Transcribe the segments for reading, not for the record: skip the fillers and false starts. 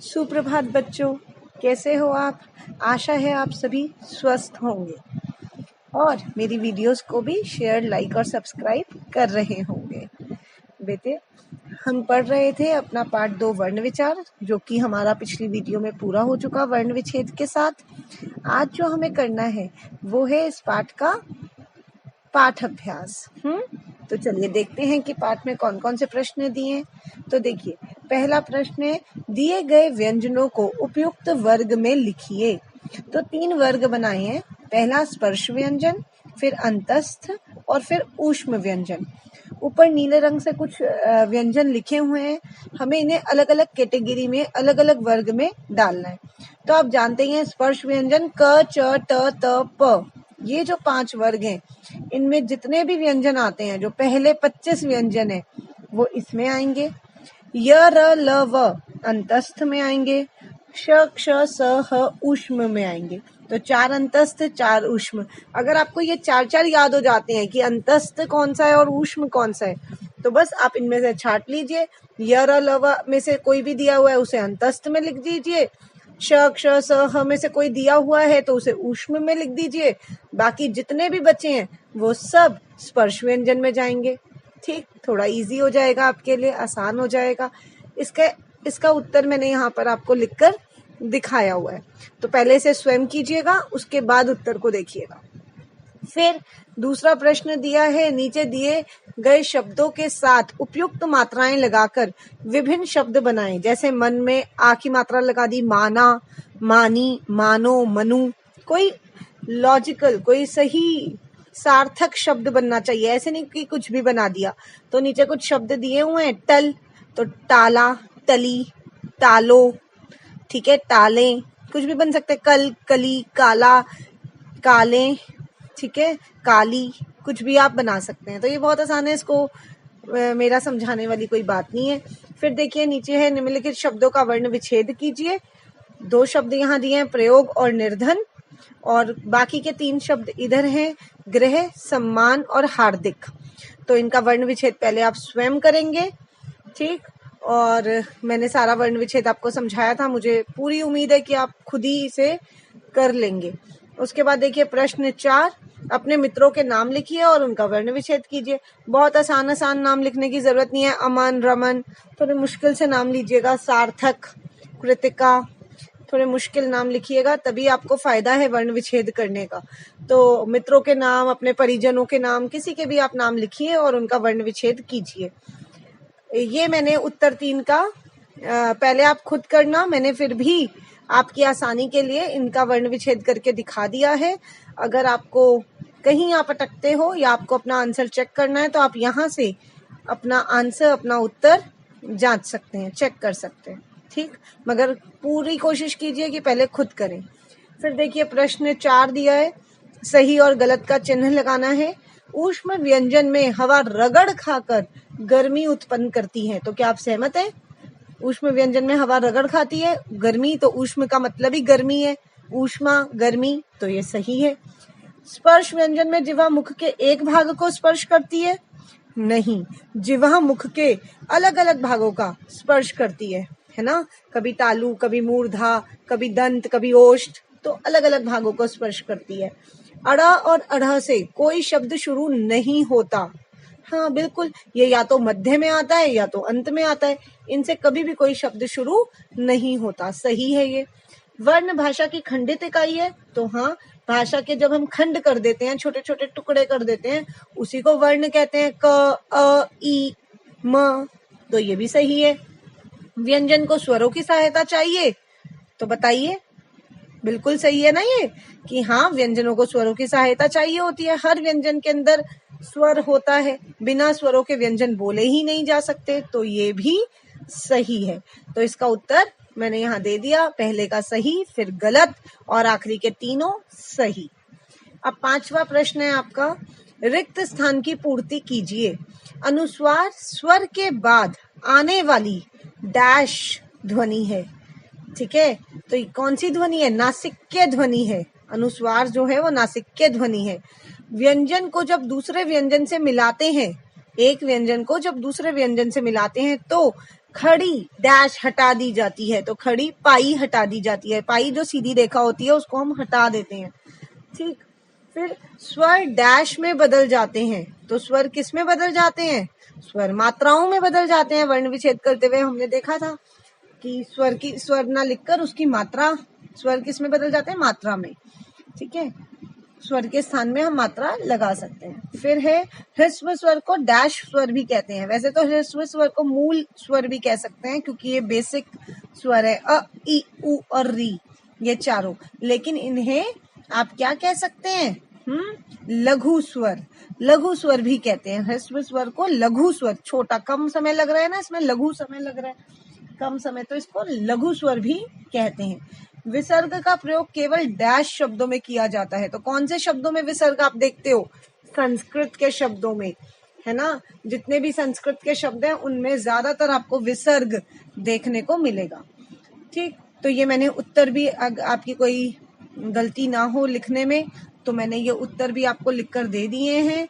सुप्रभात बच्चों, कैसे हो आप? आशा है आप सभी स्वस्थ होंगे और मेरी वीडियोस को भी शेयर, लाइक और सब्सक्राइब कर रहे होंगे। बेटे, हम पढ़ रहे थे अपना पाठ 2 वर्ण विचार, जो कि हमारा पिछली वीडियो में पूरा हो चुका वर्ण विच्छेद के साथ। आज जो हमें करना है वो है इस पाठ का पाठ अभ्यास। तो चलिए देखते हैं कि पाठ में कौन कौन से प्रश्न दिए हैं। तो देखिए, पहला प्रश्न है, दिए गए व्यंजनों को उपयुक्त वर्ग में लिखिए। तो 3 वर्ग बनाए हैं। पहला स्पर्श व्यंजन, फिर अंतस्थ और फिर ऊष्म व्यंजन। ऊपर नीले रंग से कुछ व्यंजन लिखे हुए हैं, हमें इन्हें अलग अलग कैटेगरी में, अलग अलग वर्ग में डालना है। तो आप जानते हैं स्पर्श व्यंजन क, च, ट, त, प, ये जो 5 वर्ग हैं, इनमें जितने भी व्यंजन आते हैं, जो पहले 25 व्यंजन है वो इसमें आएंगे। य, र, ल, व अंतस्थ में आएंगे। श, क्ष, स, ह ऊष्म में आएंगे। तो 4 अंतस्थ, 4 ऊष्म। अगर आपको ये 4 याद हो जाते हैं कि अंतस्थ कौन सा है और ऊष्म कौन सा है, तो बस आप इनमें से छांट लीजिए। य, र, ल, व में से कोई भी दिया हुआ है उसे अंतस्थ में लिख दीजिए। श, क्ष, स, ह में से कोई दिया हुआ है तो उसे ऊष्म में लिख दीजिए। बाकी जितने भी बचे हैं वो सब स्पर्श व्यंजन में जाएंगे। ठीक, थोड़ा इजी हो जाएगा आपके लिए, आसान हो जाएगा। इसका उत्तर मैंने यहाँ पर आपको लिखकर दिखाया हुआ है, तो पहले से स्वयं कीजिएगा, उसके बाद उत्तर को देखिएगा। फिर दूसरा प्रश्न दिया है, नीचे दिए गए शब्दों के साथ उपयुक्त मात्राएं लगाकर विभिन्न शब्द बनाएं। जैसे मन में आ की मात्रा लगा दी, माना, मानी, मानो, मनु। कोई लॉजिकल, कोई सही सार्थक शब्द बनना चाहिए, ऐसे नहीं कि कुछ भी बना दिया। तो नीचे कुछ शब्द दिए हुए हैं, टल, तो टाला, टली, टालो, ठीक है, टाले, कुछ भी बन सकते हैं। कल, कली, काला, काले, ठीक है, काली, कुछ भी आप बना सकते हैं। तो ये बहुत आसान है, इसको मेरा समझाने वाली कोई बात नहीं है। फिर देखिए नीचे है, निम्नलिखित शब्दों का वर्ण विच्छेद कीजिए। 2 शब्द यहाँ दिए हैं, प्रयोग और निर्धन, और बाकी के 3 शब्द इधर हैं, गृह, सम्मान और हार्दिक। तो इनका वर्ण विच्छेद पहले आप स्वयं करेंगे, ठीक। और मैंने सारा वर्ण विच्छेद आपको समझाया था, मुझे पूरी उम्मीद है कि आप खुद ही इसे कर लेंगे। उसके बाद देखिए प्रश्न 4, अपने मित्रों के नाम लिखिए और उनका वर्ण विच्छेद कीजिए। बहुत आसान नाम लिखने की जरूरत नहीं है। अमन, रमन, थोड़े मुश्किल से नाम लीजिएगा। सार्थक, कृतिका, थोड़े मुश्किल नाम लिखिएगा, तभी आपको फायदा है वर्ण विच्छेद करने का। तो मित्रों के नाम, अपने परिजनों के नाम, किसी के भी आप नाम लिखिए और उनका वर्ण विच्छेद कीजिए। ये मैंने उत्तर 3 का पहले आप खुद करना, मैंने फिर भी आपकी आसानी के लिए इनका वर्ण विच्छेद करके दिखा दिया है। अगर आपको कहीं आप अटकते हो या आपको अपना आंसर चेक करना है, तो आप यहाँ से अपना आंसर, अपना उत्तर जांच सकते हैं, चेक कर सकते हैं, ठीक। मगर पूरी कोशिश कीजिए कि पहले खुद करें। फिर देखिए प्रश्न 4 दिया है, सही और गलत का चिन्ह लगाना है। ऊष्म व्यंजन में हवा रगड़ खाकर गर्मी उत्पन्न करती है। तो क्या आप सहमत हैं? ऊष्म व्यंजन में हवा रगड़ खाती है गर्मी, तो ऊष्म का मतलब ही गर्मी है, ऊष्मा, गर्मी, तो ये सही है। स्पर्श व्यंजन में जिह्वा मुख के एक भाग को स्पर्श करती है? नहीं, जिह्वा मुख के अलग अलग भागों का स्पर्श करती है ना। कभी तालु, कभी मूर्धा, कभी दंत, कभी ओष्ठ, तो अलग अलग भागों को स्पर्श करती है। अड़ा और अढ़ से कोई शब्द शुरू नहीं होता। हाँ बिल्कुल, ये या तो मध्य में आता है या तो अंत में आता है, इनसे कभी भी कोई शब्द शुरू नहीं होता, सही है ये। वर्ण भाषा की खंडित इकाई है, तो हाँ, भाषा के जब हम खंड कर देते हैं, छोटे छोटे टुकड़े कर देते हैं, उसी को वर्ण कहते हैं। क, अ, ई, म, तो ये भी सही है। व्यंजन को स्वरों की सहायता चाहिए, तो बताइए, बिल्कुल सही है ना ये, कि हाँ, व्यंजनों को स्वरों की सहायता चाहिए होती है। हर व्यंजन के अंदर स्वर होता है, बिना स्वरों के व्यंजन बोले ही नहीं जा सकते, तो ये भी सही है। तो इसका उत्तर मैंने यहाँ दे दिया, पहले का सही, फिर गलत और आखिरी के तीनों सही। अब 5वां प्रश्न है आपका, रिक्त स्थान की पूर्ति कीजिए। अनुस्वार स्वर के बाद आने वाली डैश ध्वनि है, ठीक है। तो कौन सी ध्वनि है? नासिक्य ध्वनि है। अनुस्वार जो है वो नासिक्य ध्वनि है। व्यंजन को जब दूसरे व्यंजन से मिलाते हैं, एक व्यंजन को जब दूसरे व्यंजन से मिलाते हैं, तो खड़ी डैश हटा दी जाती है, तो खड़ी पाई हटा दी जाती है। पाई जो सीधी रेखा होती है उसको हम हटा देते हैं। ठीक, फिर स्वर डैश में बदल जाते हैं, तो स्वर किस में बदल जाते हैं? स्वर मात्राओं में बदल जाते हैं। वर्ण विच्छेद करते हुए हमने देखा था कि स्वर ना लिखकर उसकी मात्रा, स्वर किस में बदल जाते हैं? मात्रा में। ठीक है, स्वर के स्थान में हम मात्रा लगा सकते हैं। फिर है ह्रस्व स्वर को डैश स्वर भी कहते हैं। वैसे तो ह्रस्व स्वर को मूल स्वर भी कह सकते हैं क्योंकि ये बेसिक स्वर है, अ ई उ और री, ये चारों। लेकिन इन्हें आप क्या कह सकते हैं? लघु स्वर, लघु स्वर भी कहते हैं। ह्रस्व स्वर को लघु स्वर, छोटा, कम समय लग रहा है ना, इसमें लघु समय लग रहा है, कम समय, तो इसको लघु स्वर भी कहते हैं। विसर्ग का प्रयोग केवल डैश शब्दों में किया जाता है। तो कौन से शब्दों में विसर्ग आप देखते हो? संस्कृत के शब्दों में, है ना। जितने भी संस्कृत के शब्द हैं उनमें ज्यादातर आपको विसर्ग देखने को मिलेगा। ठीक, तो ये मैंने उत्तर भी, आपकी कोई गलती ना हो लिखने में, तो मैंने ये उत्तर भी आपको लिखकर दे दिए हैं।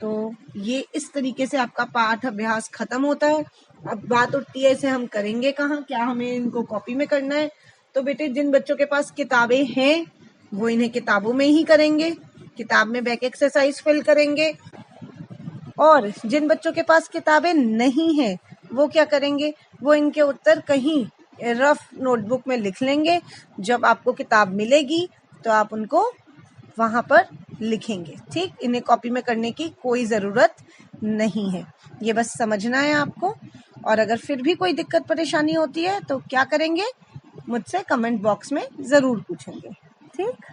तो ये इस तरीके से आपका पाठ अभ्यास खत्म होता है। अब बात उठती है इसे हम करेंगे कहाँ, क्या हमें इनको कॉपी में करना है? तो बेटे जिन बच्चों के पास किताबें हैं वो इन्हें किताबों में ही करेंगे, किताब में बैक एक्सरसाइज फिल करेंगे। और जिन बच्चों के पास किताबें नहीं हैं वो क्या करेंगे? वो इनके उत्तर कहीं रफ नोटबुक में लिख लेंगे। जब आपको किताब मिलेगी तो आप उनको वहां पर लिखेंगे। ठीक, इन्हें कॉपी में करने की कोई जरूरत नहीं है, ये बस समझना है आपको। और अगर फिर भी कोई दिक्कत परेशानी होती है तो क्या करेंगे? मुझसे कमेंट बॉक्स में जरूर पूछेंगे। ठीक।